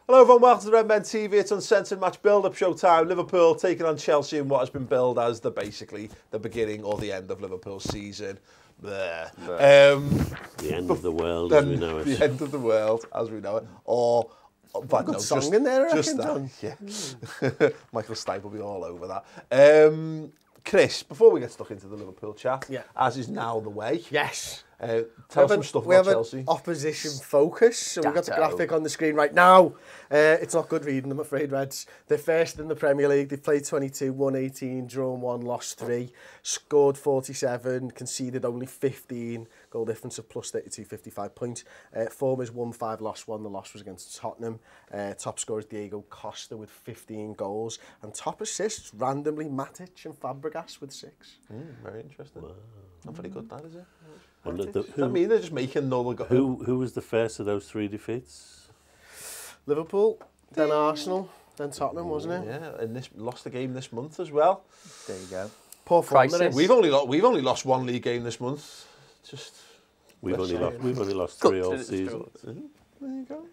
Hello everyone, welcome to Redmen TV. It's Uncensored match build-up show time. Liverpool taking on Chelsea in what has been billed as basically the beginning or the end of Liverpool's season. The end of the world as we know it. The end of the world as we know it. Or, but good no, song just, in there, I just reckon, that. Yeah. Michael Stipe will be all over that. Chris, before we get stuck into the Liverpool chat, as is now the way. Yes. Tell us some stuff about Chelsea. We have an opposition focus, so we've got the graphic on the screen right now. It's not good reading, I'm afraid, Reds. They're first in the Premier League. They've played 22, won 18, drawn 1, lost 3, scored 47, conceded only 15, goal difference of plus 32, 55 points. Form is 1-5, lost 1. The loss was against Tottenham. Top scorer is Diego Costa with 15 goals. And top assists, randomly, Matic and Fabregas with 6. Very interesting. Wow. Not very good, that, is it? I mean, they're just making null. Who was the first of those 3 defeats? Liverpool, then Arsenal, then Tottenham, wasn't it? Yeah, and lost the game this month as well. There you go. Poor form. We've only lost 1 league game this month. We've only lost 3 all season. There you go.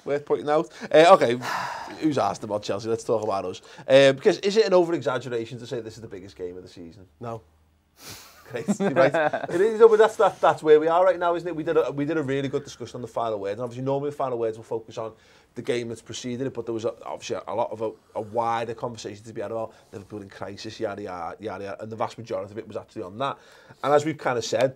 Worth pointing out. Okay, who's asked about Chelsea? Let's talk about us. Because is it an over-exaggeration to say this is the biggest game of the season? No. Great, right. It is, but that's where we are right now, isn't it? We did a really good discussion on the final words, and obviously normally the final words will focus on the game that's preceded it, but there was obviously a lot of a wider conversation to be had about Liverpool in crisis, yada yada yada, and the vast majority of it was actually on that. And as we've kind of said,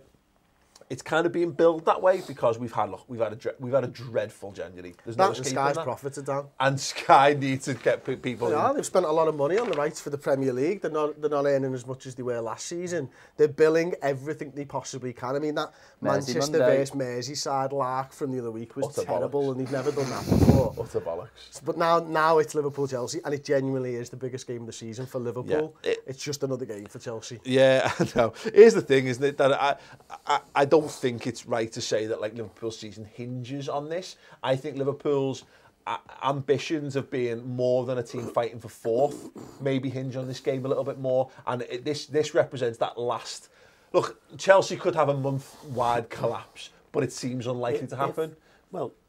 it's kind of being billed that way because we've had a dreadful January. There's no escaping Sky's that. profits are down. And Sky needs to get people. Yeah, they've spent a lot of money on the rights for the Premier League. They're not earning as much as they were last season. They're billing everything they possibly can. I mean, that Manchester versus Merseyside lark from the other week was terrible, and they've never done that before. Utter bollocks. But now it's Liverpool-Chelsea, and it genuinely is the biggest game of the season for Liverpool. Yeah, it's just another game for Chelsea. Yeah, I know. Here's the thing, isn't it? That I don't think it's right to say that like Liverpool's season hinges on this. I think Liverpool's ambitions of being more than a team fighting for 4th maybe hinge on this game a little bit more. And this represents that last. Look, Chelsea could have a month-wide collapse, but it seems unlikely to happen.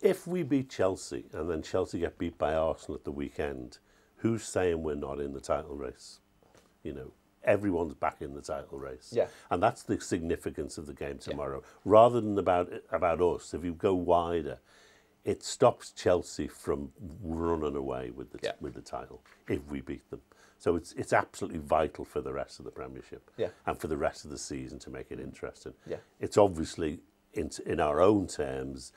If we beat Chelsea and then Chelsea get beat by Arsenal at the weekend, who's saying we're not in the title race? You know, everyone's back in the title race. Yeah. And that's the significance of the game tomorrow. Rather than about us, if you go wider, it stops Chelsea from running away with the title if we beat them. So it's absolutely vital for the rest of the Premiership and for the rest of the season to make it interesting. Yeah. It's obviously, in our own terms,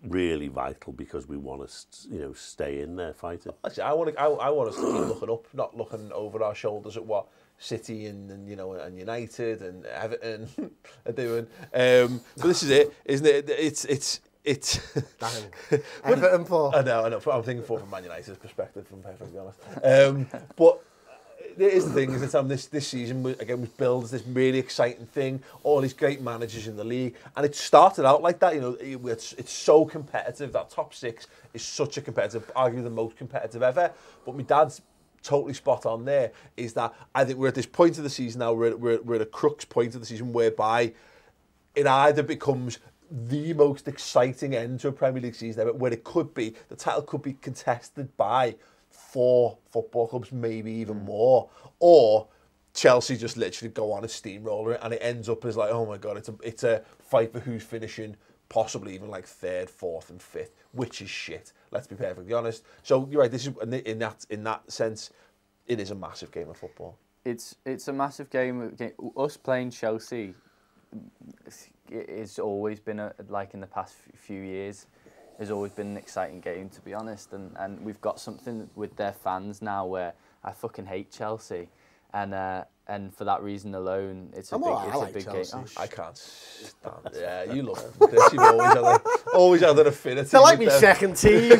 really vital because we want to, stay in there fighting. Actually, I want us to keep looking up, not looking over our shoulders at what City and United and Everton are doing. But this is it, isn't it? It's dang. Everton for. I know. I'm thinking from Man United's perspective, if I'm perfectly honest. But it is the thing, is that this season again was billed as this really exciting thing. All these great managers in the league, and it started out like that. It's so competitive. That top 6 is such a competitive, arguably the most competitive ever. But my dad's totally spot on there. Is that I think we're at this point of the season now. We're at a crux point of the season whereby it either becomes the most exciting end to a Premier League season ever, where it could be, the title could be contested by 4 football clubs, maybe even more, or Chelsea just literally go on a steamroller and it ends up as like, oh my God, it's a fight for who's finishing possibly even like 3rd, 4th and 5th, which is shit, let's be perfectly honest. So you're right, this is in that sense, it is a massive game of football. It's a massive game. Us playing Chelsea, it's always been like in the past few years, has always been an exciting game, to be honest, and we've got something with their fans now where I fucking hate Chelsea, and for that reason alone, it's a big game. Oh, I can't stand it. Yeah, you love them. You've always had an affinity. They're like my second team.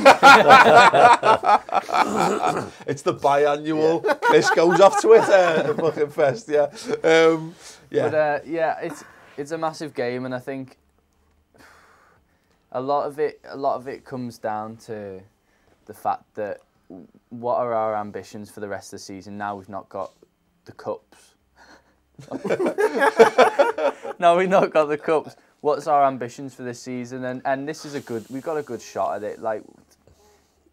It's the biannual. This goes off Twitter. The fucking fest. Yeah. But it's a massive game, and I think a lot of it comes down to the fact that what are our ambitions for the rest of the season? Now we've not got the cups. Now we've not got the cups. What's our ambitions for this season? And this is we've got a good shot at it. Like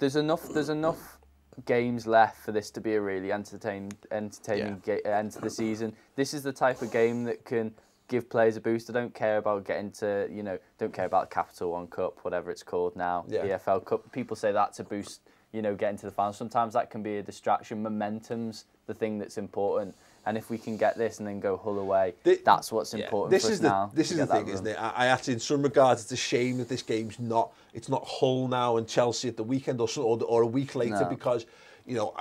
there's enough games left for this to be a really entertaining end to the season. This is the type of game that can give players a boost. I don't care about getting to, don't care about Capital One Cup, whatever it's called now, EFL Cup. People say that to boost, getting to the final. Sometimes that can be a distraction. Momentum's the thing that's important. And if we can get this and then go Hull away, that's what's important for us now. This is the thing, isn't it? I actually, in some regards, it's a shame that this game's not Hull now and Chelsea at the weekend or a week later because,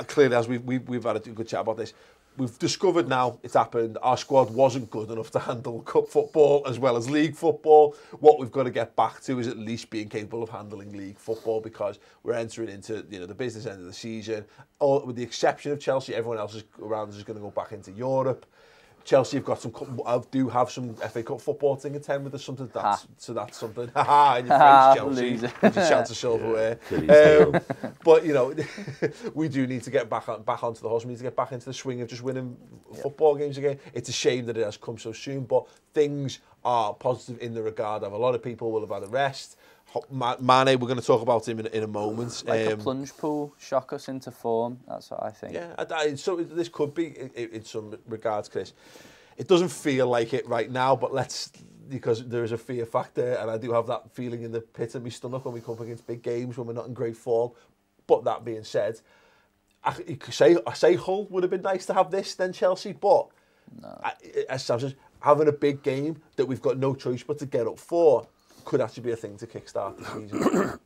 clearly, as we've had a good chat about this, we've discovered now it's happened. Our squad wasn't good enough to handle cup football as well as league football. What we've got to get back to is at least being capable of handling league football because we're entering into the business end of the season. With the exception of Chelsea, everyone else around us is going to go back into Europe. Chelsea have got do have some FA Cup football to attend with us. So that's something. Haha, in your face, Chelsea. With your chance of silverware. But we do need to get back onto the horse. We need to get back into the swing of just winning football games again. It's a shame that it has come so soon, but things are positive in the regard of a lot of people will have had a rest. Mane, we're going to talk about him in a moment. Like a plunge pool, shock us into form. That's what I think. Yeah, so this could be in some regards, Chris. It doesn't feel like it right now, but because there is a fear factor, and I do have that feeling in the pit of my stomach when we come up against big games when we're not in great form. But that being said, I say Hull would have been nice to have this than Chelsea, but as Sam says, having a big game that we've got no choice but to get up for could actually be a thing to kickstart the season.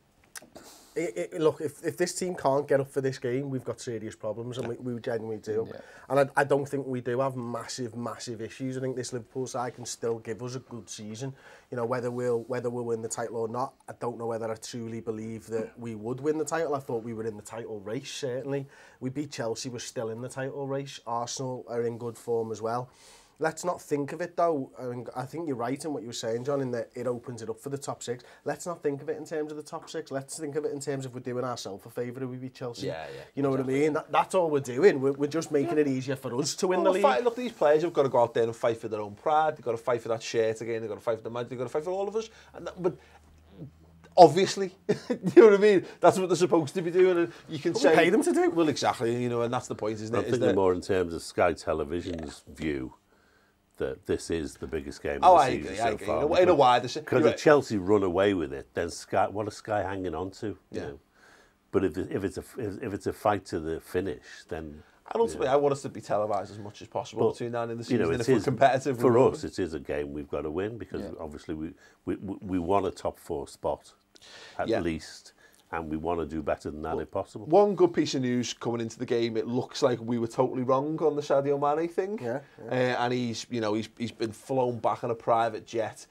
Look, if this team can't get up for this game, we've got serious problems, and we genuinely do. Yeah. And I don't think we do have massive issues. I think this Liverpool side can still give us a good season. Whether we'll win the title or not, I don't know whether I truly believe that we would win the title. I thought we were in the title race, certainly. We beat Chelsea, we're still in the title race. Arsenal are in good form as well. Let's not think of it though. I think you're right in what you were saying, John, in that it opens it up for the top six. Let's not think of it in terms of the top six. Let's think of it in terms of we're doing ourselves a favour if we beat Chelsea. You know what I mean? That's all we're doing. We're just making it easier for us to win the league. Look, these players have got to go out there and fight for their own pride. They've got to fight for that shirt again. They've got to fight for the match. They've got to fight for all of us. But obviously, you know what I mean? That's what they're supposed to be doing. And you can say, pay them to do. Well, exactly. And that's the point, isn't it? I'm thinking more in terms of Sky Television's view. That this is the biggest game of the season so far. In a wider sense. Because if Chelsea run away with it, then Sky, what is Sky hanging on to? But if it's a fight to the finish, then... And ultimately, I want us to be televised as much as possible between now and in the season. If we're competitive... For us, it is a game we've got to win, because obviously we want a top 4 spot, at least. And we want to do better than that if possible. One good piece of news coming into the game, it looks like we were totally wrong on the Sadio Mane thing. And he's been flown back on a private jet.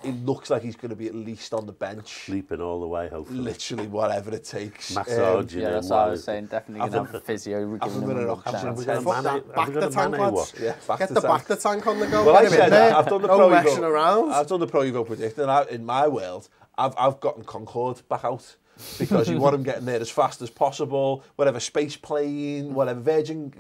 It looks like he's going to be at least on the bench. Sleeping all the way, hopefully. Literally, whatever it takes. Massage. That's what I was saying. Definitely going to have a physio. Back the tank, lads. Get the back the tank on the go. Well, I said I've done the no messing around. I've done the Pro Evo prediction. In my world, I've gotten Concorde back out. Because you want them getting there as fast as possible, whatever space plane, whatever Virgin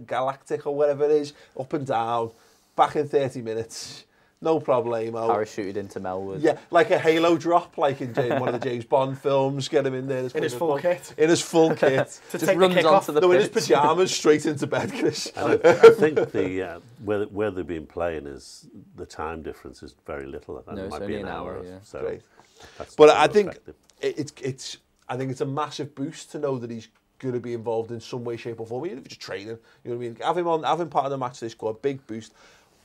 Galactic or whatever it is, up and down, back in 30 minutes, no problemo. Parachuted into Melwood. Yeah, like a Halo drop, like in one of the James Bond films, get him in there. In his full kit. In his full kit. Just runs onto the pitch. In his pyjamas, straight into bed, Chris. I think where they've been playing is, the time difference is very little. No, it's only an hour. So great. But I think I think it's a massive boost to know that he's going to be involved in some way, shape or form. Even if it's just training, you know what I mean? Have him part of the match day squad, big boost.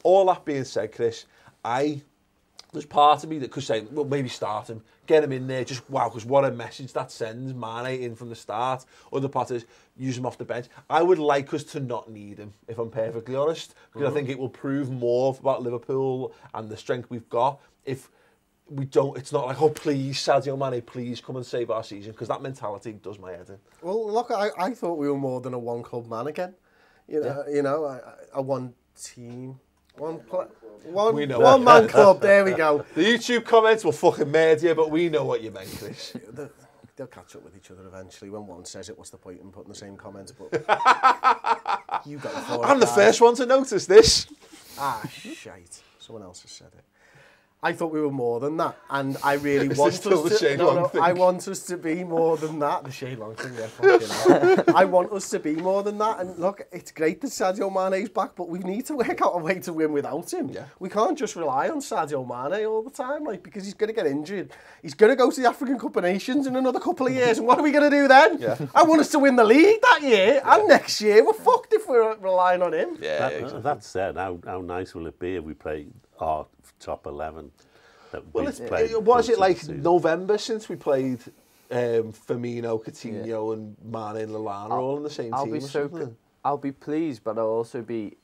All that being said, Chris, there's part of me that could say, well, maybe start him, get him in there, just wow, because what a message that sends Mane in from the start. Other part is use him off the bench. I would like us to not need him, if I'm perfectly honest, because I think it will prove more about Liverpool and the strength we've got if we don't. It's not like, oh please Sadio Mane, please come and save our season, because that mentality does my head in. Well, look, I thought we were more than a one club man again. You know, a one team, one man club. There we go. The YouTube comments will fucking mad you, but we know what you meant, Chris. They'll catch up with each other eventually. When one says it, what's the point in putting the same comments? But you got I'm the first one to notice this. Ah, shite. Someone else has said it. I thought we were more than that, and I really Is want this still us the to. Shane Long thing? I want us to be more than that. The Shane Long thing, yeah, fucking hell. I want us to be more than that. And look, it's great that Sadio Mane's back, but we need to work out a way to win without him. Yeah. We can't just rely on Sadio Mane all the time, like, because he's going to get injured. He's going to go to the African Cup of Nations in another couple of years, and what are we going to do then? Yeah. I want us to win the league that year and next year. We're fucked if we're relying on him. Yeah, That said, how nice will it be if we play our top 11? Well, was it like November since we played Firmino, Coutinho and Mane and Lallana all in the same team? I'll be pleased, but I'll also be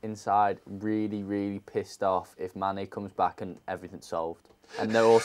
inside really, really pissed off if Mane comes back and everything's solved. And they're all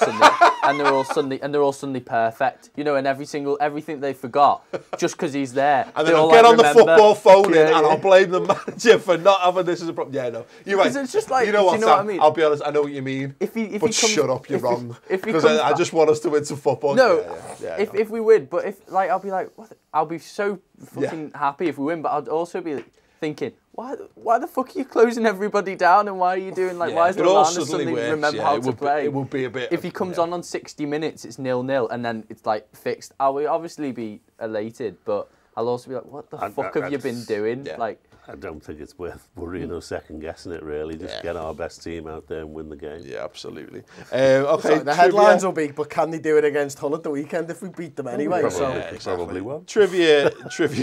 suddenly perfect, you know, and everything they forgot just because he's there. And then I'll get on the football phone and I'll blame the manager for not having this as a problem. Yeah, no, you're right. It's just like, you know what, what I mean? I'll be honest, I know what you mean. But shut up, you're wrong. Because I just want us to win some football. No, if we win, but I'll be like, I'll be so fucking happy if we win, but I'll also be thinking, why the fuck are you closing everybody down, and why are you doing why is Lallana suddenly remember how to play? It would be a bit. If he comes on 60 minutes, it's 0-0, and then it's like fixed. I will obviously be elated, but I'll also be like, what the fuck have you been doing? Yeah. Like, I don't think it's worth worrying or second guessing it, really. Just get our best team out there and win the game. Yeah, absolutely. Okay, Sorry, the headlines will be, but can they do it against Hull at the weekend if we beat them anyway? Probably won't. Trivia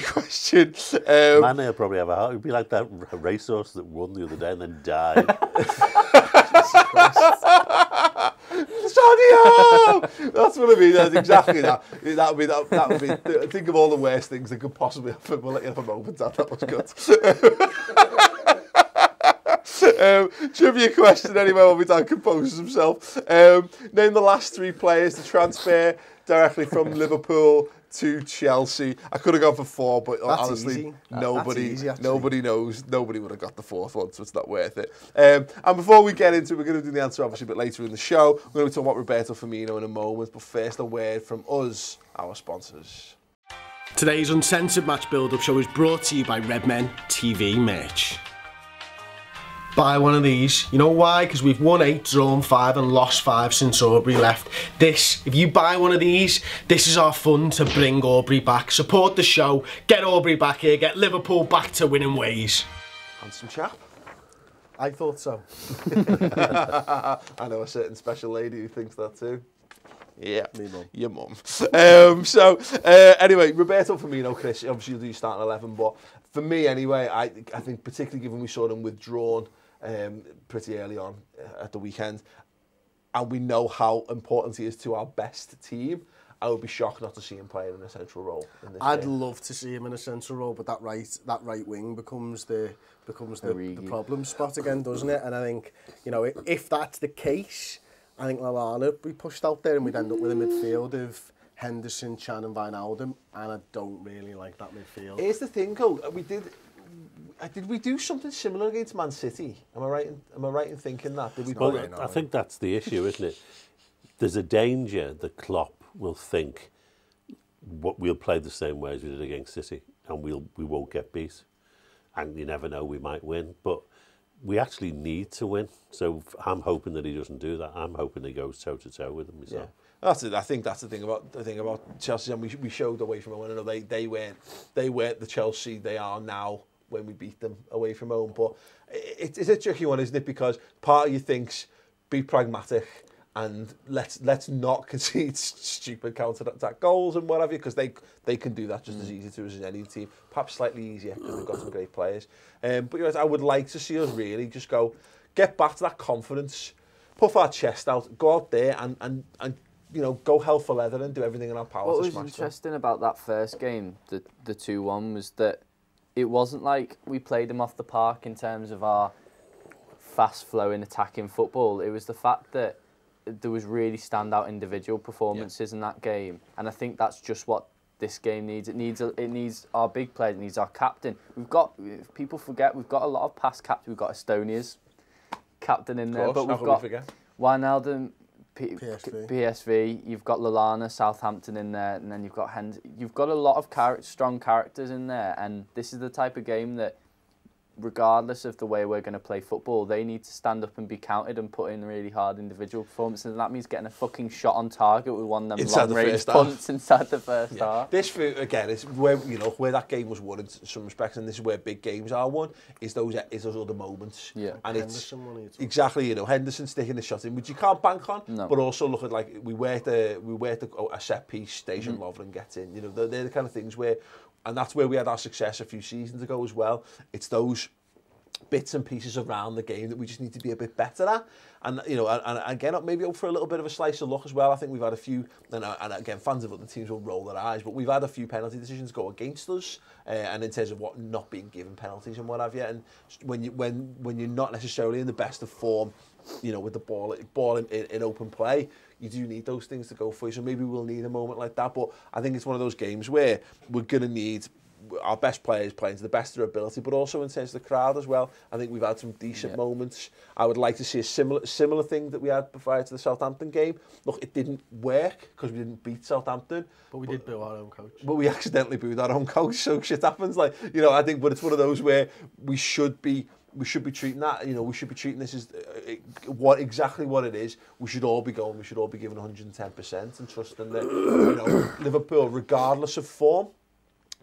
question. Mane will probably have a heart. It'd be like that racehorse that won the other day and then died. Sadio! That's what I mean. That's exactly that. That would be. Think of all the worst things that could possibly happen. We'll let you have a moment. That was good. Trivia question anyway. When we Dan composes himself. Name the last 3 players to transfer directly from Liverpool to Chelsea. I could have gone for 4, but that's honestly, easy. Nobody knows. Nobody would have got the 4th one, so it's not worth it. And before we get into it, we're going to do the answer obviously a bit later in the show. We're going to talk about Roberto Firmino in a moment, but first a word from us, our sponsors. Today's Uncensored Match Build-Up Show is brought to you by Redmen TV Merch. Buy one of these. You know why? Because we've won 8, drawn 5 and lost 5 since Aubrey left. If you buy one of these, this is our fund to bring Aubrey back. Support the show, get Aubrey back here, get Liverpool back to winning ways. Handsome chap. I thought so. I know a certain special lady who thinks that too. Yeah, me mum. Your mum. Anyway, Roberto Firmino, Chris, obviously you'll do starting 11, but for me anyway, I think particularly given we saw them withdrawn pretty early on at the weekend, and we know how important he is to our best team, I would be shocked not to see him playing in a central role in this I'd game. love to see him in a central role, but that right wing becomes the problem spot again, doesn't it? And I think, you know, if that's the case, I think Lallana would be pushed out there and we'd end up with a midfield of Henderson, Chan and Wijnaldum, and I don't really like that midfield. Here's the thing, though. Did we do something similar against Man City? Am I right in thinking that? Did we? Well, I think that's the issue, isn't it? There's a danger that Klopp will think we'll play the same way as we did against City, and we won't get beat. And you never know, we might win, but we actually need to win. So I'm hoping that he doesn't do that. I'm hoping he goes toe to toe with them. Yeah. That's it. I think that's the thing about Chelsea, and we showed away from home. I know they weren't the Chelsea they are now when we beat them away from home. But it's a tricky one, isn't it? Because part of you thinks be pragmatic and let's not concede stupid counter-attack goals and what have you, because they can do that just as easy to us as any team. Perhaps slightly easier because they've got some great players. But you know, I would like to see us really just get back to that confidence, puff our chest out, go out there and you know, go hell for leather and do everything in our power to smash them. What was interesting about that first game, the 2-1, was that it wasn't like we played them off the park in terms of our fast-flowing attacking football. It was the fact that there was really standout individual performances in that game, and I think that's just what this game needs. It needs our big players. It needs our captain. If people forget, we've got a lot of past captains. We've got Estonia's captain in there, but we've got Wijnaldum, PSV. You've got Lallana, Southampton in there, and then you've got You've got a lot of strong characters in there, and this is the type of game that regardless of the way we're going to play football, they need to stand up and be counted and put in really hard individual performances. And that means getting a fucking shot on target with one of them long-range punts inside the first half. This, again, is where, you know, where that game was won in some respects, and this is where big games are won, is those other moments. Yeah. And it's exactly, you know, Henderson sticking the shot in, which you can't bank on, but also look at, like, we worked a set piece, Dejan Lovren gets in. You know, they're the kind of things where, and that's where we had our success a few seasons ago as well. It's those bits and pieces around the game that we just need to be a bit better at. And, you know, and again, maybe up for a little bit of a slice of luck as well. I think we've had a few, and again, fans of other teams will roll their eyes, but we've had a few penalty decisions go against us, and in terms of what not being given penalties and what have you. And when you're not necessarily in the best of form, you know, with the ball in open play, you do need those things to go for you. So maybe we'll need a moment like that. But I think it's one of those games where we're going to need our best players playing to the best of their ability, but also in terms of the crowd as well. I think we've had some decent moments. I would like to see a similar thing that we had prior to the Southampton game. Look, it didn't work because we didn't beat Southampton. But we did boo our own coach. But we accidentally booed our own coach, so shit happens. Like, you know, I think, but it's one of those where we should be treating that, you know, we should be treating this as exactly what it is. We should all be going, we should all be giving 110% and trusting that, you know, Liverpool, regardless of form,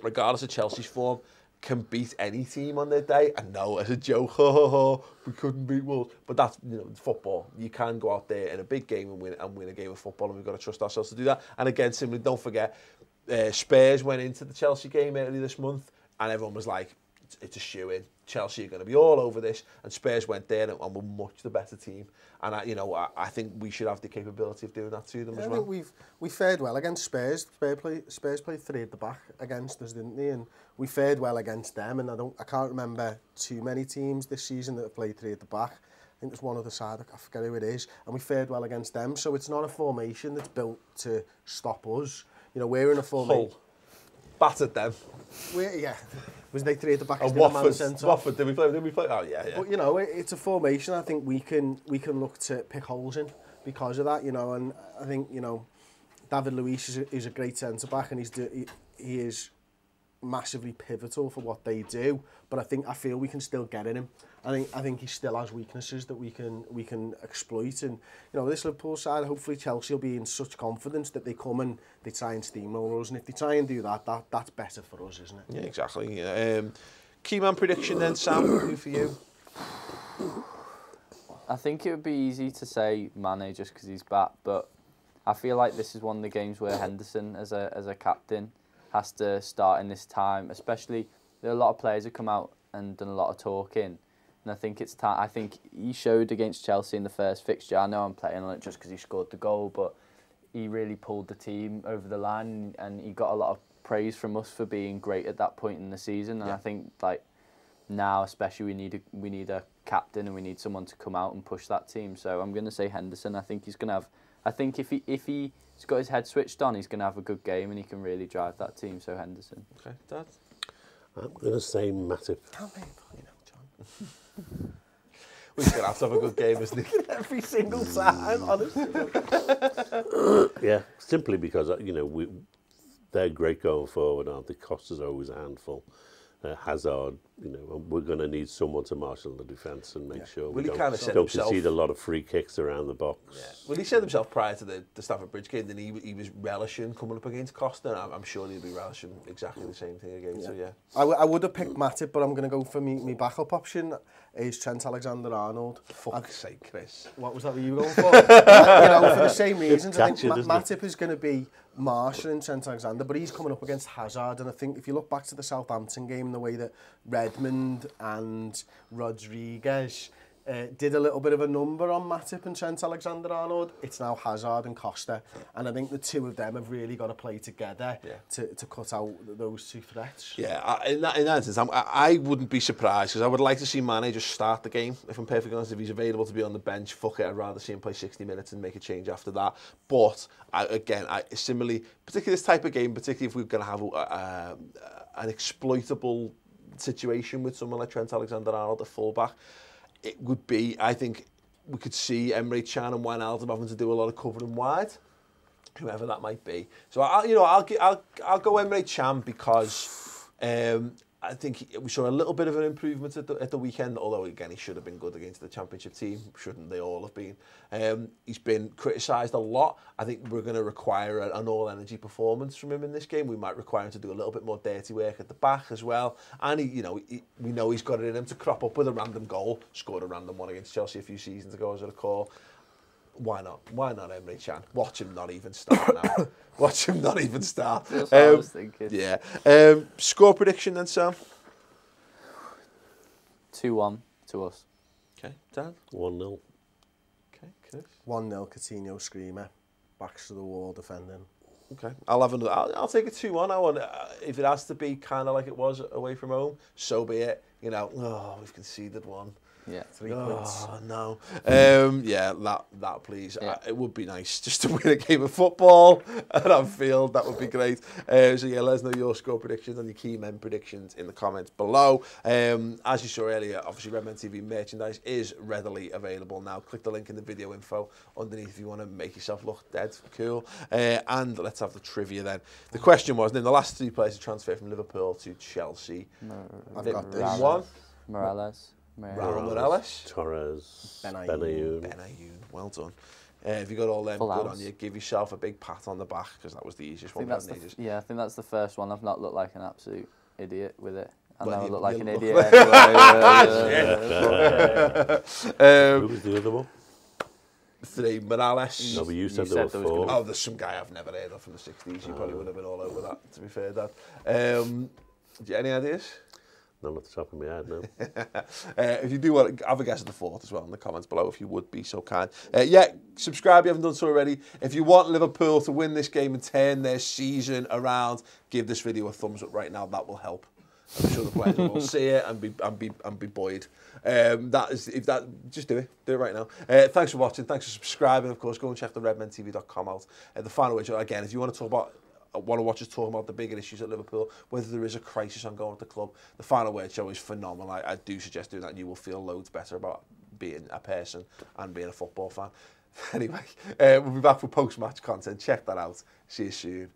regardless of Chelsea's form, can beat any team on their day. And no, as a joke, we couldn't beat Wolves. But that's, you know, football. You can go out there in a big game and win a game of football, and we've got to trust ourselves to do that. And again, simply don't forget, Spurs went into the Chelsea game early this month, and everyone was like, it's a shoe-in. Chelsea are going to be all over this, and Spurs went there and were much the better team. And I think we should have the capability of doing that to them as well. I think we fared well against Spurs. Spurs played three at the back against us, didn't they? And we fared well against them. And I can't remember too many teams this season that have played three at the back. I think there's one other side, I forget who it is, and we fared well against them. So it's not a formation that's built to stop us. You know, we're in a formation. Hull battered them. Was they three at the back? And Watford, did we play? Oh, yeah. But, you know, it's a formation I think we can look to pick holes in because of that, you know, and I think, you know, David Luiz is a great centre-back, and he is massively pivotal for what they do, but I feel we can still get in him. I think he still has weaknesses that we can exploit, and you know, this Liverpool side, hopefully Chelsea will be in such confidence that they come and they try and steamroll us, and if they try and do that's better for us, isn't it? Yeah, exactly. Key man prediction then, Sam, who for you? I think it would be easy to say Mane just because he's back, but I feel like this is one of the games where Henderson as a captain has to start in this time, especially there are a lot of players who come out and done a lot of talking. And I think it's time. I think he showed against Chelsea in the first fixture. I know I'm playing on it just because he scored the goal, but he really pulled the team over the line, and he got a lot of praise from us for being great at that point in the season. And I think like now, especially, we need a captain, and we need someone to come out and push that team. So I'm going to say Henderson. I think he's going to have. I think if he's got his head switched on, he's going to have a good game, and he can really drive that team. So Henderson. Okay, Dad. I'm going to say Matip. Can't be, you know, John. We're going to have a good game, isn't it? Every single time, honestly. Yeah, simply because, you know, they're great going forward, aren't they? Costa's always a handful. Hazard, you know, we're going to need someone to marshal the defence and make sure we don't concede a lot of free kicks around the box. Yeah. Well, he said himself prior to the Stamford Bridge game that he was relishing coming up against Costa, and I'm sure he'll be relishing exactly the same thing again. Yeah. So yeah, I would have picked Matip, but I'm going to go for me backup option is Trent Alexander-Arnold. Fuck's sake, Chris. What was that you were going for? You know, for the same reasons. I think Matip is going to be marshalling Trent Alexander, but he's coming up against Hazard, and I think if you look back to the Southampton game, the way that Redmen and Rodriguez did a little bit of a number on Matip and Trent Alexander-Arnold, it's now Hazard and Costa, and I think the two of them have really got to play together to cut out those two threats. Yeah, in that sense, I wouldn't be surprised, because I would like to see Mane just start the game. If I'm perfectly honest, if he's available to be on the bench, fuck it, I'd rather see him play 60 minutes and make a change after that. But similarly, particularly this type of game, particularly if we're going to have an exploitable situation with someone like Trent Alexander-Arnold, a fullback, it would be, I think, we could see Emre Can and Wijnaldum having to do a lot of covering wide, whoever that might be. So I'll go Emre Can because I think we saw a little bit of an improvement at the weekend, although again he should have been good against the Championship team. Shouldn't they all have been? He's been criticised a lot. I think we're going to require an all-energy performance from him in this game. We might require him to do a little bit more dirty work at the back as well. And we know he's got it in him to crop up with a random goal. Scored a random one against Chelsea a few seasons ago, as I recall. Why not? Why not Emre Can? Watch him not even start now. Watch him not even start. That's what I was thinking. Yeah. Score prediction then, Sam? 2-1 to us. Okay, Dan? 1-0. Okay, Chris? 1-0 Coutinho screamer. Backs to the wall defending. Okay, I'll have another. I'll take a 2-1. I want if it has to be kind of like it was away from home, so be it. We've conceded one. Yeah, 3 points. Oh, no. Yeah, that please. Yeah. It would be nice just to win a game of football at Anfield. That would be great. So yeah, let us know your score predictions and your key men predictions in the comments below. As you saw earlier, obviously Redmen TV merchandise is readily available now. Click the link in the video info underneath if you want to make yourself look dead cool. And let's have the trivia then. The question was, in the last 3 players to transfer from Liverpool to Chelsea, I've got this. One. Morales. Raul Morales. Torres. Benayoun. Benayoun. Well done. If you got all them Full good house. on you, give yourself a big pat on the back because that was the easiest one. I think that's the first one. I've not looked like an absolute idiot with it. I Well, never you- look like you an look idiot. like- Who was the other one? 3, Morales. No, but you said said there were there was 4. Oh, there's some guy I've never heard of from the 60s. You probably would have been all over that, to be fair, Dad. Do you any ideas? None at the top of my head, no. If you do want to have a guess at the 4th as well in the comments below, if you would be so kind. Yeah, subscribe if you haven't done so already. If you want Liverpool to win this game and turn their season around, give this video a thumbs up right now. That will help. I'm sure the players will see it and be buoyed. Just do it. Do it right now. Thanks for watching. Thanks for subscribing. Of course, go and check the redmentv.com out. The final word, again, if you want to watch us talk about the bigger issues at Liverpool, whether there is a crisis ongoing at the club, the Final Word show is phenomenal. I do suggest doing that, and you will feel loads better about being a person and being a football fan. Anyway, we'll be back for post-match content. Check that out. See you soon.